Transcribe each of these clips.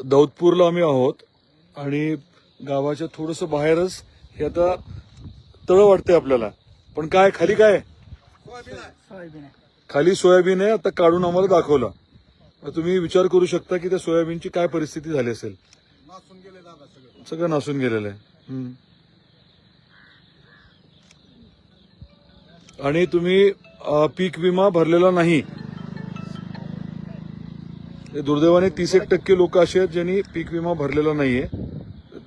दौदपूरला आम्ही आहोत आणि गावाच्या थोडंसं बाहेरच हे आता तळ वाटतंय आपल्याला. पण काय खाली काय खाली सोयाबीन आहे. आता काढून आम्हाला दाखवलं. तुम्ही विचार करू शकता की त्या सोयाबीनची काय परिस्थिती झाली असेल. सगळं नासून गेलेलं आहे. आणि तुम्ही पीक विमा भरलेला नाही. दुर्दैवाने 30% लोक असे आहेत ज्यांनी पीक विमा भरलेला नाहीये.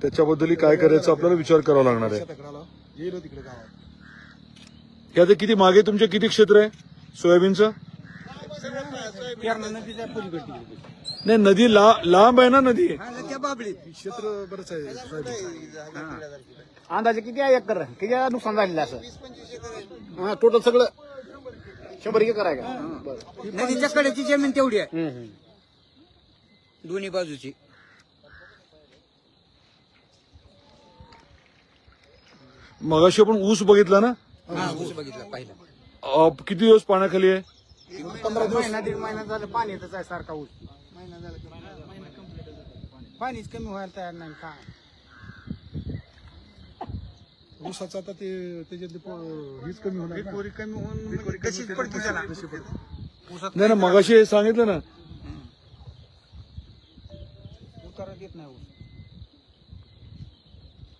त्याच्याबद्दल काय करायचं आपल्याला विचार करावा लागणार आहे. हे आता किती मागे तुमचे किती क्षेत्र आहे सोयाबीनचं? नाही, नदी लांब आहे ना. नदी क्षेत्र बरंच आहे. अंदाजे किती एकर किती नुकसान झालेलं असं? टोटल सगळं 100 एकर आहे का? नदीच्या कडेची जमीन तेवढी आहे दोन्ही बाजूची. मगाशी आपण ऊस बघितला ना. ऊस बघितला पाहिला. किती दिवस पाण्याखाली आहे? 15 महिना 1.5 महिना झालं पाणी येतच आहे सारखा ऊस. पाणीच कमी व्हायला तयार नाही काय. ऊसाचं आता ते हीच कमी होणार. कमी होऊन कशीच पडते त्याला. नाही ना, मगाशी हे सांगितलं ना. उतारा देत नाही ऊस.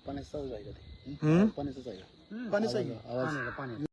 पाण्याचं आहे का ते? पाण्याचंच आहे. पाणीच आहे.